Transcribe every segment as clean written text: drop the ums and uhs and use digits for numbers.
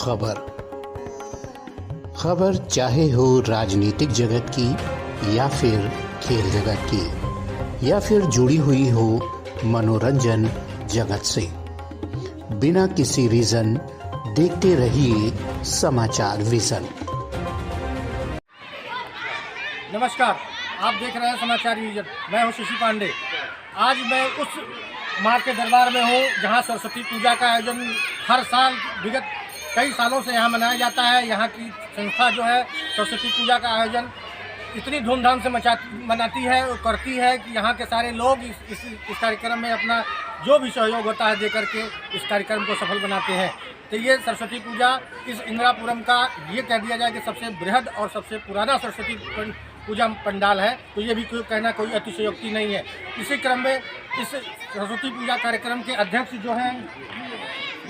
खबर खबर चाहे हो राजनीतिक जगत की या फिर खेल जगत की या फिर जुड़ी हुई हो मनोरंजन जगत से, बिना किसी रीजन देखते रहिए समाचार विजन। नमस्कार, आप देख रहे हैं समाचार विजन। मैं हूं शशि पांडे। आज मैं उस माँ के दरबार में हूं जहां सरस्वती पूजा का आयोजन हर साल विगत कई सालों से यहां मनाया जाता है। यहां की संस्था जो है सरस्वती पूजा का आयोजन इतनी धूमधाम से मनाती है और करती है कि यहाँ के सारे लोग इस कार्यक्रम में अपना जो भी सहयोग होता है दे करके इस कार्यक्रम को सफल बनाते हैं। तो ये सरस्वती पूजा इस इंदिरापुरम का ये कह दिया जाए कि सबसे बृहद और सबसे पुराना सरस्वती पूजा पंडाल है, तो ये भी कहना कोई अतिशयोक्ति नहीं है। इसी क्रम में इस सरस्वती पूजा कार्यक्रम के अध्यक्ष जो हैं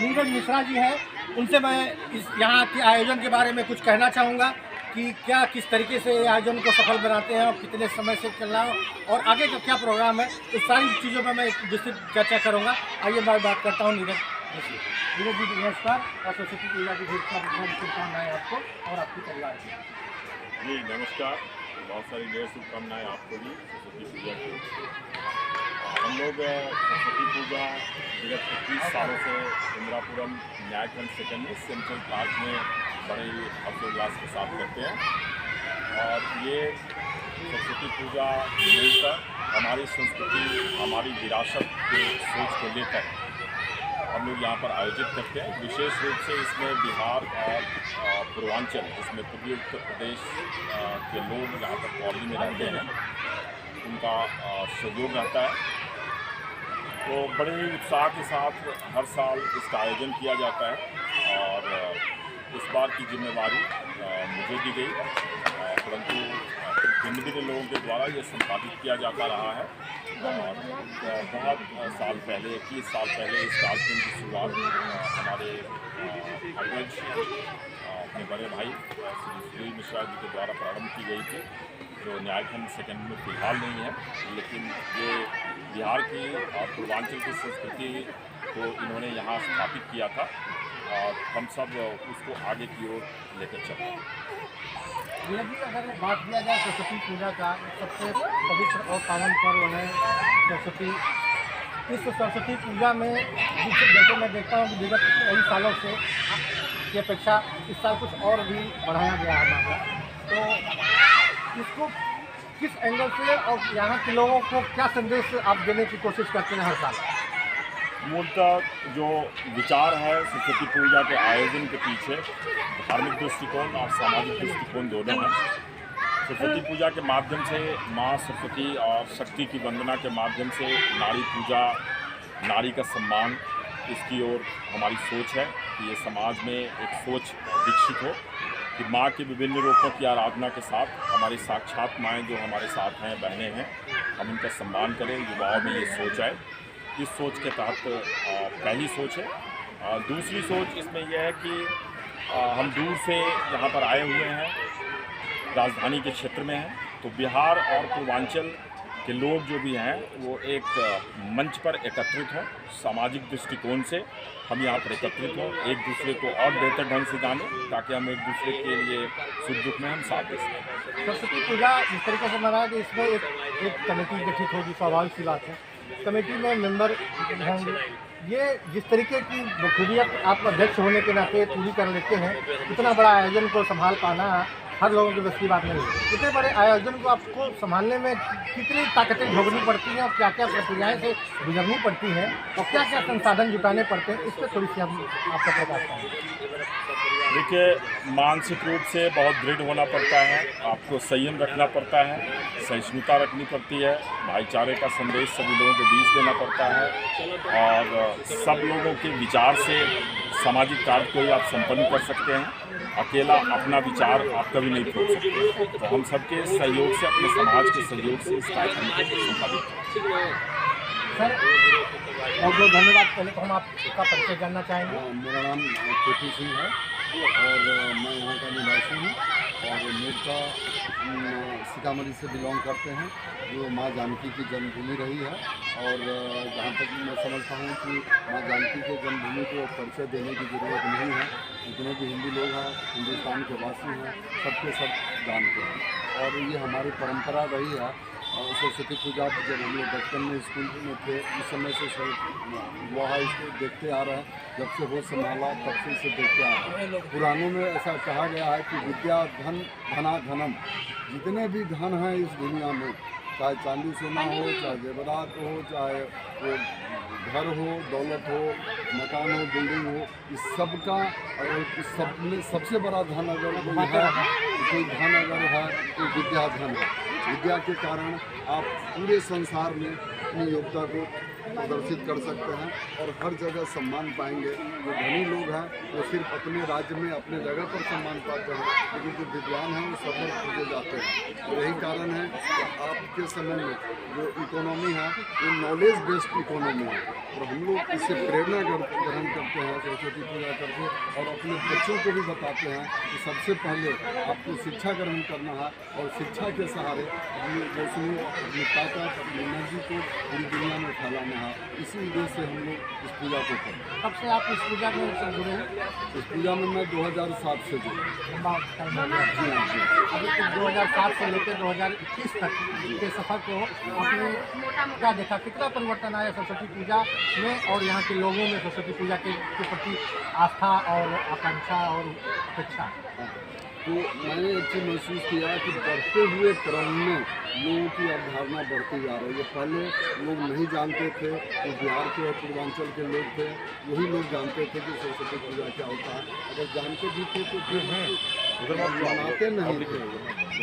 नीरज मिश्रा जी हैं, उनसे मैं इस यहाँ के आयोजन के बारे में कुछ कहना चाहूँगा कि क्या किस तरीके से आयोजन को सफल बनाते हैं और कितने समय से चल रहा हो और आगे का क्या प्रोग्राम है, इस सारी चीज़ों पर मैं विस्तृत चर्चा करूँगा। आइए मैं बात करता हूँ नीरज जी। नमस्कार और सरस्वती पूजा की शुभकामनाएं आपको और आपके परिवार की। जी नमस्कार, बहुत सारी ढेर शुभकामनाएं आपको भी सरस्वती पूजा की। हम लोग सरस्वती पूजा विगत 21 सालों से इंदिरापुरम न्यायखंड सेकंड में सेंट्रल पार्क में बड़े ही हर्षोल्लास के साथ करते हैं। और ये सरस्वती पूजा मिलकर हमारी संस्कृति, हमारी विरासत के सोच को लेकर हम लोग यहाँ पर आयोजित करते हैं। विशेष रूप से इसमें बिहार और पूर्वांचल, इसमें पूर्वी उत्तर प्रदेश के लोग यहाँ पर कॉलोनी में रहते हैं, उनका सहयोग रहता है। तो बड़े ही उत्साह के साथ हर साल इसका आयोजन किया जाता है और इस बार की जिम्मेवारी मुझे दी गई, परंतु भिन्न भिन्न लोगों के द्वारा ये संपादित किया जाता रहा है। और बहुत साल पहले, 21 साल पहले इस कार्यक्रम की शुरुआत हमारे अग्रज अपने बड़े भाई श्री नीरज मिश्रा जी के द्वारा प्रारंभ की गई थी, जो न्यायखंड सेकंड में फिलहाल नहीं है, लेकिन ये बिहार की और पूर्वांचल की संस्कृति को इन्होंने यहाँ स्थापित किया था और हम सब उसको आगे की ओर लेकर चल रहे हैं। अगर बात किया जाए सरस्वती पूजा का, सबसे पवित्र और पावन पर्व है सरस्वती। इस सरस्वती पूजा में जैसे मैं देखता हूँ कि विगत कई सालों से की अपेक्षा इस साल कुछ और भी बढ़ाया गया है मामला, तो इसको किस एंगल से और यहाँ के लोगों को क्या संदेश आप देने की कोशिश करते हैं हर साल? मूलतः जो विचार है सरस्वती पूजा के आयोजन के पीछे धार्मिक दृष्टिकोण और सामाजिक दृष्टिकोण दोनों हैं। सरस्वती पूजा के माध्यम से माँ सरस्वती और शक्ति की वंदना के माध्यम से नारी पूजा, नारी का सम्मान, इसकी ओर हमारी सोच है कि ये समाज में एक सोच विकसित हो कि माँ के विभिन्न रूपों की आराधना के साथ हमारी साक्षात माएँ जो हमारे साथ हैं, बहनें हैं, हम उनका सम्मान करें। युवाओं में ये सोच है। इस सोच के तहत पहली सोच है। दूसरी सोच इसमें यह है कि हम दूर से यहाँ पर आए हुए हैं, राजधानी के क्षेत्र में हैं, तो बिहार और पूर्वांचल के लोग जो भी हैं वो एक मंच पर एकत्रित हों। सामाजिक दृष्टिकोण से हम यहाँ पर एकत्रित हों, एक दूसरे को और बेहतर ढंग से जानें, ताकि हम एक दूसरे के लिए सुख दुख में हम साथ दे सकें। सरस्वती पूजा इस तरीके से मनाया कि इसमें एक कमेटी गठित होगी, स्वाभाविक सी बात है। कमेटी में मेंबर होंगे। ये जिस तरीके की बखूबियत आप अध्यक्ष होने के नाते पूरी कर लेते हैं, इतना बड़ा आयोजन को संभाल पाना हर लोगों की बस की बात नहीं है। इतने बड़े आयोजन को आपको संभालने में कितनी ताकतें झोंकनी पड़ती हैं और क्या क्या प्रक्रियाएं से गुजरनी पड़ती हैं और क्या क्या संसाधन जुटाने पड़ते हैं, इस पर थोड़ी सी हम आपका प्रकाश करेंगे। देखिए, मानसिक रूप से बहुत दृढ़ होना पड़ता है, आपको संयम रखना पड़ता है, सहिष्णुता रखनी पड़ती है, भाईचारे का संदेश सभी लोगों के बीच देना पड़ता है और सब लोगों के विचार से सामाजिक कार्य को ही आप संपन्न कर सकते हैं। अकेला अपना विचार आप कभी नहीं छोड़ सकते। तो हम सबके सहयोग से, अपने समाज के सहयोग से इस कार्यक्रम को संपादित करें। सर बहुत बहुत धन्यवाद। पहले तो हम आपका परिचय जानना चाहेंगे। मेरा नाम केपी सिंह है और मैं यहाँ का निवासी हूँ और मेरका सीतामढ़ी से बिलोंग करते हैं, जो माँ जानकी की जन्मभूमि रही है। और जहाँ तक मैं समझता हूँ कि माँ जानकी के जन्मभूमि को परिचय देने की ज़रूरत नहीं है। जितने भी हिंदू लोग हैं, हिंदुस्तान के वासी हैं, सबके सब जानते हैं। और ये हमारी परंपरा रही है। और सरस्वती पूजा जब हम लोग बचपन में स्कूल में थे, उस समय से वह इसको देखते आ रहे हैं। जब से होश संभाला तब से इसे देखते आ रहे हैं। पुराणों में ऐसा कहा गया है कि विद्या धन धना धनम, जितने भी धन हैं इस दुनिया में, चाहे चांदी सोना हो, चाहे जेवरात हो, चाहे वो घर हो, दौलत हो, मकान हो, बिल्डिंग हो, इस सब का इस सब में सबसे बड़ा धन अगर कोई धन अगर है तो विद्या धन है। विद्या के कारण आप पूरे संसार में अपनी योग्यता को प्रदर्शित कर सकते हैं और हर जगह सम्मान पाएंगे। जो धनी लोग हैं वो सिर्फ अपने राज्य में अपने जगह पर सम्मान पाते हैं, लेकिन जो विद्वान हैं वो सब पर पूजे जाते हैं। और यही कारण है कि आपके समय में जो इकोनॉमी है वो नॉलेज बेस्ड इकोनॉमी है। और हम लोग इससे प्रेरणा ग्रहण करते हैं सरस्वती पूजा करके, और अपने बच्चों को भी बताते हैं कि सबसे पहले आपको शिक्षा ग्रहण करना है और शिक्षा के सहारे अपनी रोशनी, अपनी ताकत, अपनी एनर्जी को पूरी दुनिया में फैलाना है। इसी उद्देश्य से हम लोग इस पूजा को करते हैं। कब से आप इस पूजा में जुड़े हैं? इस पूजा में मैं 2007 से जुड़ा। जी हाँ जी। अभी तक 2007 से लेकर 2021 तक के सफर को आपने क्या देखा, कितना परिवर्तन आया सरस्वती पूजा में और यहाँ के लोगों में सरस्वती पूजा के प्रति आस्था और आकांक्षा और अपेक्षा? तो मैंने एक चीज़ महसूस किया कि बढ़ते हुए क्रम में लोगों की अवधारणा बढ़ती जा रही है। पहले लोग नहीं जानते थे, तो बिहार के और पूर्वांचल के लोग थे, वही लोग जानते थे कि सरस्वती पूजा क्या होता है। अगर जानते भी थे तो फिर मनाते नहीं थे,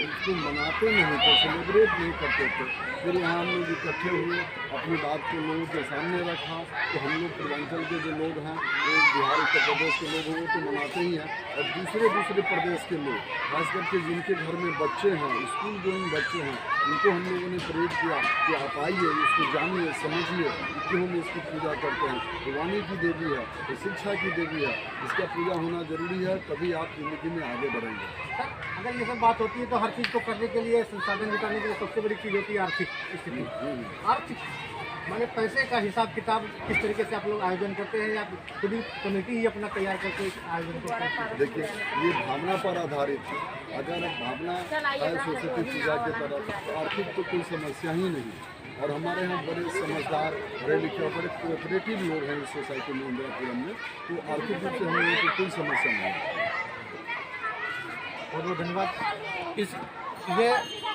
उसको मनाते नहीं थे, सेलिब्रेट नहीं करते थे। फिर यहाँ हम लोग इकट्ठे हुए, अपनी बात को लोगों के सामने रखा। तो हम लोग पूर्वांचल के जो लोग हैं, वो बिहार उत्तर प्रदेश के लोग हैं, वो तो मनाते ही हैं। और दूसरे प्रदेश के लोग, खास करके जिनके घर में बच्चे हैं, स्कूल गोइंग बच्चे हैं, उनको हम लोगों ने प्रेरित किया कि आप आइए, इसको जानिए, समझिए, क्यों हम इसकी पूजा करते हैं। भगवानी की देवी है, तो शिक्षा की देवी है, इसका पूजा होना जरूरी है, तभी आप जिंदगी में आगे बढ़ेंगे। सर, अगर ये सब बात होती है तो हर चीज़ को करने के लिए, संसाधन जुटाने के लिए सबसे बड़ी चीज़ होती है आर्थिक स्थिति। आर्थिक माने पैसे का हिसाब किताब किस तरीके से आप लोग आयोजन करते हैं, या खुद ही कमेटी ही अपना तैयार करके आयोजन करते हैं? देखिए, ये भावना पर आधारित है। अगर भावना है सरस्वती पूजा की तरफ, तो आर्थिक तो कोई समस्या ही नहीं। और हमारे यहाँ बड़े समझदार, पढ़े लिखे, बड़े कोऑपरेटिव लोग हैं इस सोसाइटी में, इंदिरापुरम में, तो आर्थिक रूप से हम लोगों को कोई समस्या नहीं है। बहुत बहुत धन्यवाद। ये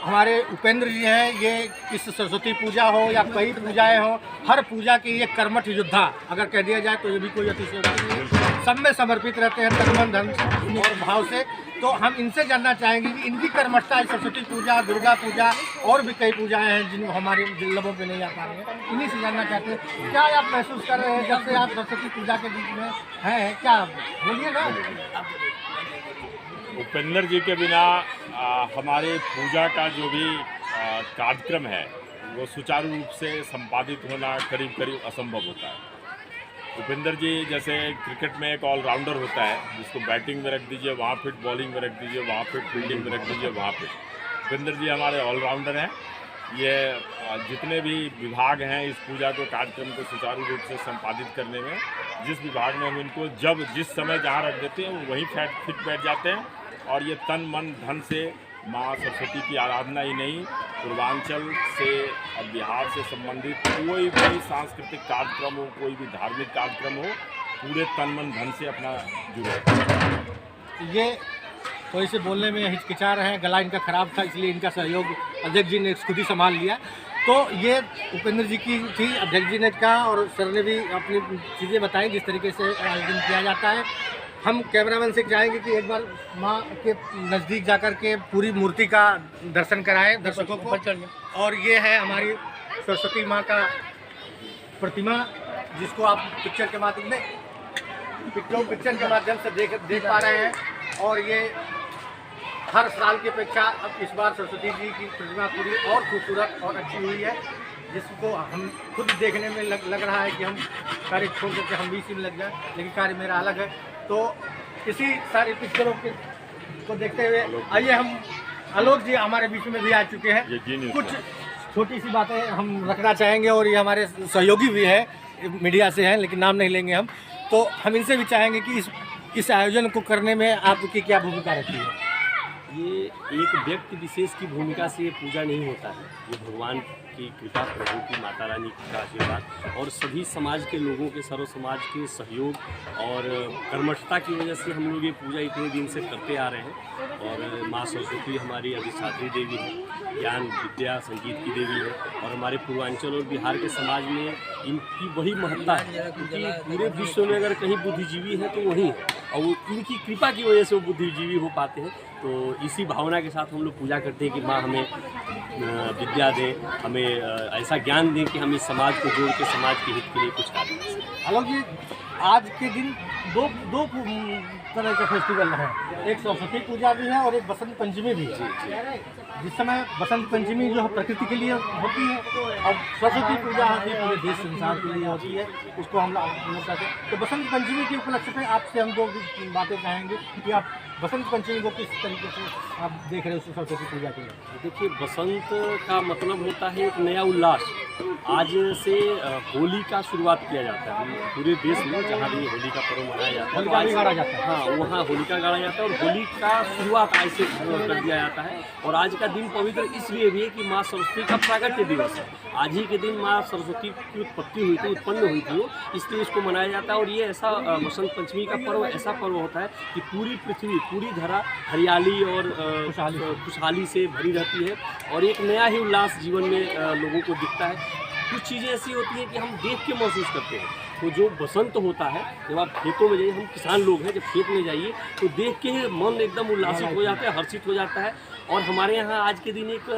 हमारे उपेंद्र जी हैं, ये इस सरस्वती पूजा हो या कई पूजाएं हो, हर पूजा के ये कर्मठ योद्धा अगर कह दिया जाए तो ये भी कोई अतिशयोक्ति नहीं है। सब में समर्पित रहते हैं तन मन धन और भाव से। तो हम इनसे जानना चाहेंगे कि इनकी कर्मठता है सरस्वती पूजा, दुर्गा पूजा और भी कई पूजाएं हैं जिन हमारे लबों पे नहीं आ पा रहे हैं, इन्हीं से जानना चाहते हैं क्या आप महसूस कर रहे हैं जब से आप सरस्वती पूजा के बीच में हैं? क्या बोलिए ना। उपेंद्र जी के बिना हमारे पूजा का जो भी कार्यक्रम है वो सुचारू रूप से संपादित होना करीब करीब असंभव होता है। उपेंद्र जी जैसे क्रिकेट में एक ऑलराउंडर होता है, जिसको बैटिंग में रख दीजिए वहाँ फिट, बॉलिंग में रख दीजिए वहाँ फिट, फील्डिंग में रख दीजिए वहाँ फिट। उपेंद्र जी हमारे ऑलराउंडर हैं। ये जितने भी विभाग हैं इस पूजा को, कार्यक्रम को सुचारू रूप से संपादित करने में, जिस विभाग में हम इनको जब जिस समय जहाँ रख देते हैं वो वहीं फिट बैठ जाते हैं। और ये तन मन धन से माँ सरस्वती की आराधना ही नहीं, पूर्वांचल से और बिहार से संबंधित कोई भी सांस्कृतिक कार्यक्रम हो, कोई भी धार्मिक कार्यक्रम हो, पूरे तन मन धन से अपना जुड़े। ये थोड़ी से बोलने में हिचकिचा रहे हैं, गला इनका ख़राब था, इसलिए इनका सहयोग अध्यक्ष जी ने खुद ही संभाल लिया। तो ये उपेंद्र जी की थी, अध्यक्ष जी ने कहा और सर ने भी अपनी चीज़ें बताई जिस तरीके से आयोजन किया जाता है। हम कैमरामैन से चाहेंगे कि एक बार माँ के नज़दीक जाकर के पूरी मूर्ति का दर्शन कराएं दर्शकों को। और ये है हमारी सरस्वती माँ का प्रतिमा, जिसको आप पिक्चर के माध्यम से देख पा रहे हैं। और ये हर साल की अपेक्षा अब इस बार सरस्वती जी की प्रतिमा पूरी और खूबसूरत और अच्छी हुई है, जिसको हम खुद देखने में लग रहा है कि हम कार्य छोड़ करके हम भी इसी में लग जाए, लेकिन कार्य मेरा अलग है। तो इसी सारी पिक्चरों को देखते हुए आइए, हम आलोक जी हमारे बीच में भी आ चुके हैं। कुछ छोटी सी बातें हम रखना चाहेंगे, और ये हमारे सहयोगी भी हैं, मीडिया से हैं, लेकिन नाम नहीं लेंगे हम। तो हम इनसे भी चाहेंगे कि इस इस आयोजन को करने में आपकी क्या भूमिका रहती है? ये एक व्यक्ति विशेष की भूमिका से ये पूजा नहीं होता है। ये भगवान की कृपा, प्रभु की, माता रानी का आशीर्वाद और सभी समाज के लोगों के, सर्व समाज के सहयोग और कर्मठता की वजह से हम लोग ये पूजा इतने दिन से करते आ रहे हैं। और माँ सरस्वती हमारी अधिष्ठात्री देवी है, ज्ञान विद्या संगीत की देवी है और हमारे पूर्वांचल और बिहार के समाज में इनकी बड़ी महत्ता है, क्योंकि पूरे विश्व में अगर कहीं बुद्धिजीवी है तो वही है और वो इनकी कृपा की वजह से वो बुद्धिजीवी हो पाते हैं। तो इसी भावना के साथ हम लोग पूजा करते हैं कि माँ हमें विद्या दें, हमें ऐसा ज्ञान दें कि हम इस समाज को जोड़ के समाज के हित के लिए कुछ कार्य कर सकें। आलोक जी, आज के दिन दो तरह के फेस्टिवल हैं, एक सरस्वती पूजा भी है और एक बसंत पंचमी भी है। जिस समय बसंत पंचमी जो है प्रकृति के लिए होती है और सरस्वती पूजा होती है पूरे देश संसार के लिए होती है, उसको हम लोग कहते हैं। तो बसंत पंचमी के उपलक्ष्य पे आपसे हम दो बातें चाहेंगे कि आप बसंत पंचमी को किस तरीके से आप देख रहे हो सरस्वती पूजा के लिए? देखिए, बसंत का मतलब होता है एक नया उल्लास। आज से होली का शुरुआत किया जाता है पूरे देश में, जहाँ भी होली का पर्व मनाया जाता है, होलिका भी गाड़ा जाता है। हाँ, वहाँ होलिका गाड़ा जाता है और होली का शुरुआत आज से कर दिया जाता है। और आज का दिन पवित्र इसलिए भी है कि माँ सरस्वती का प्रागट्य दिवस है। आज ही के दिन माँ सरस्वती की उत्पत्ति हुई थी, उत्पन्न हुई थी वो, इसलिए इसको मनाया जाता है। और ये ऐसा बसंत पंचमी का पर्व ऐसा पर्व होता है कि पूरी पृथ्वी, पूरी धरा हरियाली और खुशहाली से भरी रहती है और एक नया ही उल्लास जीवन में लोगों को दिखता है। कुछ चीज़ें ऐसी होती हैं कि हम देख के महसूस करते हैं। तो जो बसंत होता है, जब आप खेतों में जाइए, हम किसान लोग हैं, जब खेत में जाइए तो देख के ही मन एकदम उल्लासित हो जाता है, हर्षित हो जाता है। और हमारे यहाँ आज के दिन एक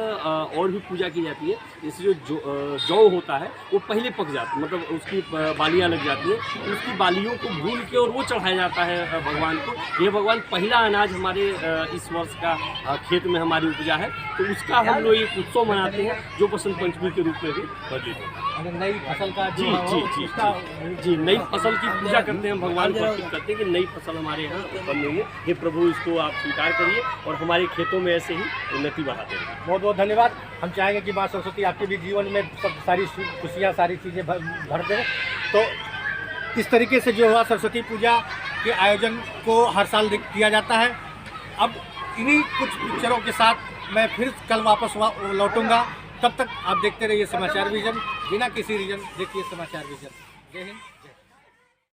और भी पूजा की जाती है। जैसे जो जौ होता है वो पहले पक जाता है, मतलब उसकी बालियाँ लग जाती हैं, तो उसकी बालियों को भून के और वो चढ़ाया जाता है भगवान को। ये भगवान पहला अनाज हमारे इस वर्ष का खेत में हमारी उपजा है, तो उसका हम लोग एक उत्सव मनाते हैं जो बसंत पंचमी के रूप में भी वर्णित होता है। नई फसल का जी, नई फसल की पूजा करते हैं, भगवान को अर्पित करते हैं कि नई फसल हमारे यहाँ उत्पन्न हुई है। हे प्रभु, इसको आप स्वीकार करिए और हमारे खेतों में ऐसे ही उन्नति बढ़ाते हैं। बहुत बहुत धन्यवाद। हम चाहेंगे कि माँ सरस्वती आपके भी जीवन में सब सारी खुशियाँ, सारी चीज़ें भर दें। तो इस तरीके से जो हुआ सरस्वती पूजा के आयोजन को हर साल किया जाता है। अब इन्हीं कुछ पिक्चरों के साथ मैं फिर कल वापस लौटूंगा। तब तक आप देखते रहिए समाचार विजन, बिना किसी रीजन देखिए समाचार विजन। जय हिंद।